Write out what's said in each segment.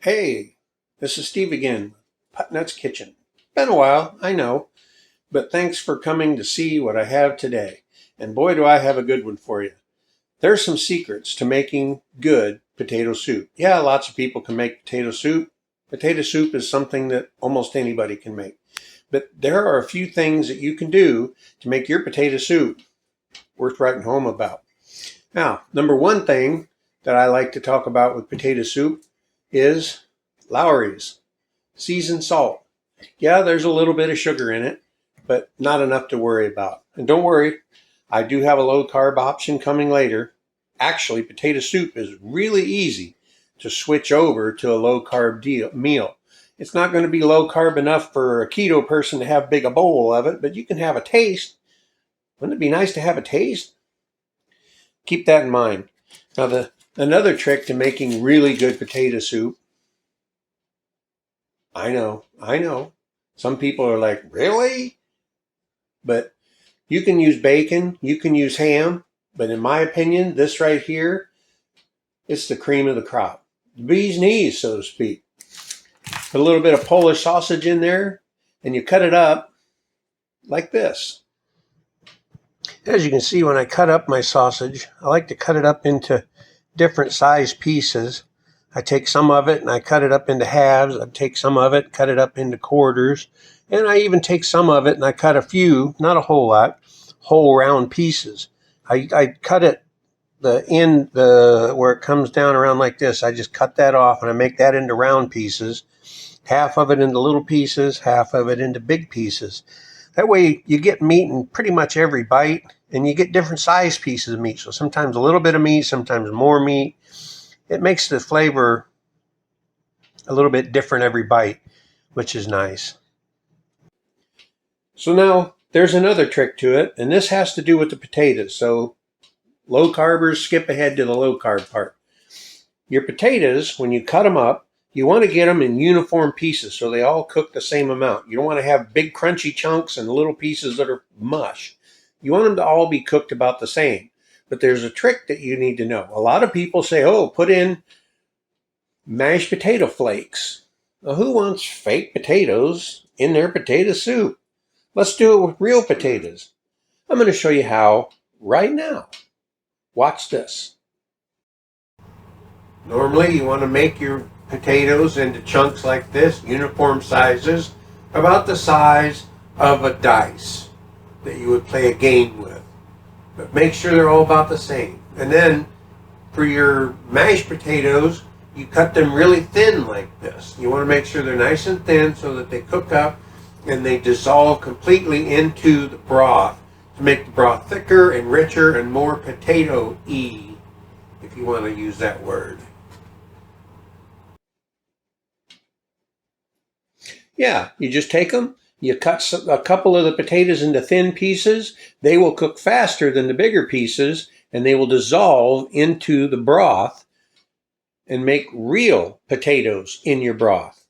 Hey, this is Steve again, Putnut's Kitchen. Been a while, I know, but thanks for coming to see what I have today. And boy, do I have a good one for you. There's some secrets to making good potato soup. Yeah, lots of people can make potato soup. Potato soup is something that almost anybody can make. But there are a few things that you can do to make your potato soup worth writing home about. Now, number one thing that I like to talk about with potato soup is Lowry's seasoned salt. Yeah, there's a little bit of sugar in it, but not enough to worry about. And don't worry, I do have a low carb option coming later. Actually, potato soup is really easy to switch over to a low carb meal. It's not going to be low carb enough for a keto person to have big a bowl of it, but you can have a taste. Wouldn't it be nice to have a taste? Keep that in mind. Now, another trick to making really good potato soup. I know. Some people are like, really? But you can use bacon, you can use ham, but in my opinion, this right here, it's the cream of the crop. The bee's knees, so to speak. Put a little bit of Polish sausage in there, and you cut it up like this. As you can see, when I cut up my sausage, I like to cut it up into different size pieces. I take some of it and I cut it up into halves. I take some of it, cut it up into quarters. And I even take some of it and I cut a few, not a whole lot, whole round pieces. I cut it where it comes down around like this. I just cut that off and I make that into round pieces. Half of it into little pieces, half of it into big pieces. That way you get meat in pretty much every bite, and you get different size pieces of meat. So sometimes a little bit of meat, sometimes more meat. It makes the flavor a little bit different every bite, which is nice. So now there's another trick to it, and this has to do with the potatoes. So low carbers, skip ahead to the low carb part. Your potatoes, when you cut them up, you want to get them in uniform pieces so they all cook the same amount. You don't want to have big crunchy chunks and little pieces that are mush. You want them to all be cooked about the same. But there's a trick that you need to know. A lot of people say, oh, put in mashed potato flakes. Now, who wants fake potatoes in their potato soup? Let's do it with real potatoes. I'm going to show you how right now. Watch this. Normally, you want to make your potatoes into chunks like this, uniform sizes, about the size of a dice that you would play a game with. But make sure they're all about the same. And then for your mashed potatoes, you cut them really thin like this. You want to make sure they're nice and thin so that they cook up and they dissolve completely into the broth to make the broth thicker and richer and more potato-y, if you want to use that word. Yeah, you just take them, you cut a couple of the potatoes into thin pieces. They will cook faster than the bigger pieces, and they will dissolve into the broth and make real potatoes in your broth.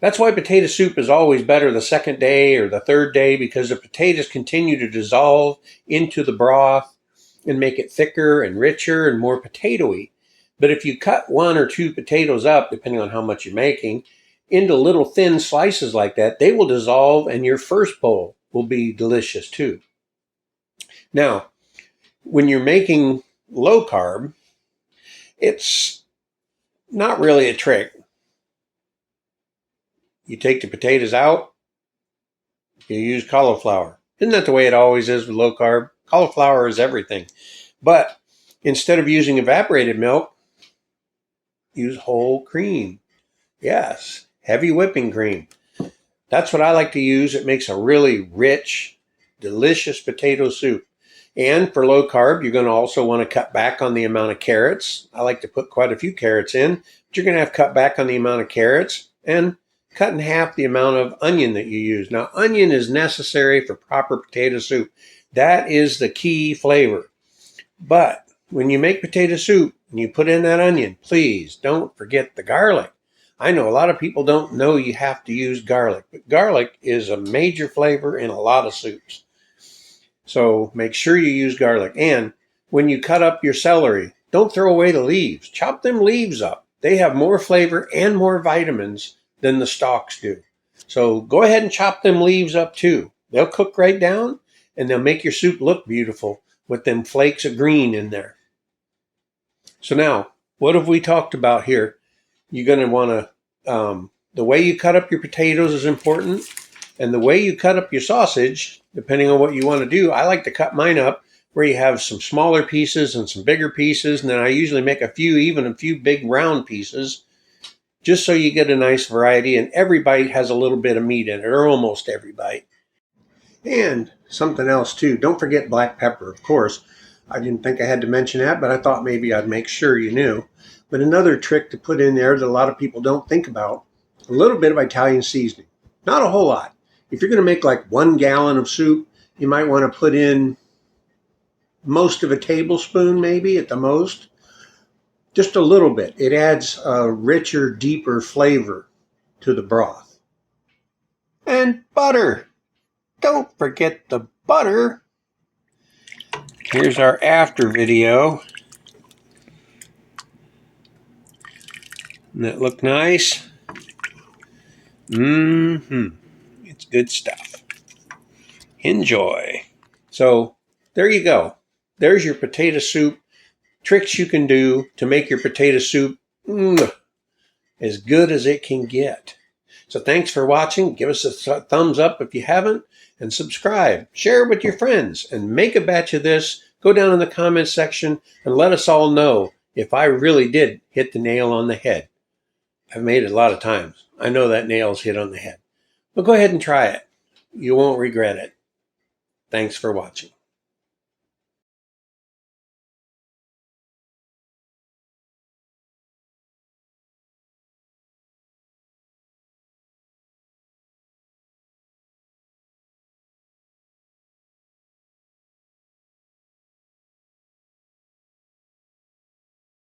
That's why potato soup is always better the second day or the third day, because the potatoes continue to dissolve into the broth and make it thicker and richer and more potatoy. But if you cut one or two potatoes up, depending on how much you're making, into little thin slices like that, they will dissolve and your first bowl will be delicious too. Now, when you're making low carb, it's not really a trick. You take the potatoes out, you use cauliflower. Isn't that the way it always is with low carb? Cauliflower is everything. But instead of using evaporated milk, use whole cream. Yes, heavy whipping cream. That's what I like to use. It makes a really rich, delicious potato soup. And for low carb, you're going to also want to cut back on the amount of carrots. I like to put quite a few carrots in, but you're going to have to cut back on the amount of carrots and cut in half the amount of onion that you use. Now, onion is necessary for proper potato soup. That is the key flavor. But when you make potato soup and you put in that onion, please don't forget the garlic. I know a lot of people don't know you have to use garlic, but garlic is a major flavor in a lot of soups. So make sure you use garlic. And when you cut up your celery, don't throw away the leaves. Chop them leaves up. They have more flavor and more vitamins than the stalks do. So go ahead and chop them leaves up too. They'll cook right down and they'll make your soup look beautiful with them flakes of green in there. So now, what have we talked about here? You're going to want to, the way you cut up your potatoes is important. And the way you cut up your sausage, depending on what you want to do, I like to cut mine up where you have some smaller pieces and some bigger pieces. And then I usually make a few big round pieces, just so you get a nice variety. And every bite has a little bit of meat in it, or almost every bite. And something else too, don't forget black pepper, of course. I didn't think I had to mention that, but I thought maybe I'd make sure you knew. But another trick to put in there that a lot of people don't think about, a little bit of Italian seasoning. Not a whole lot. If you're going to make like 1 gallon of soup, you might want to put in most of a tablespoon, maybe at the most. Just a little bit. It adds a richer, deeper flavor to the broth. And butter. Don't forget the butter. Here's our after video. Doesn't that look nice? It's good stuff. Enjoy. So there you go. There's your potato soup. Tricks you can do to make your potato soup as good as it can get. So thanks for watching. Give us a thumbs up if you haven't, and subscribe. Share it with your friends, and make a batch of this. Go down in the comments section and let us all know if I really did hit the nail on the head. I've made it a lot of times. I know that nail's hit on the head. But go ahead and try it. You won't regret it. Thanks for watching.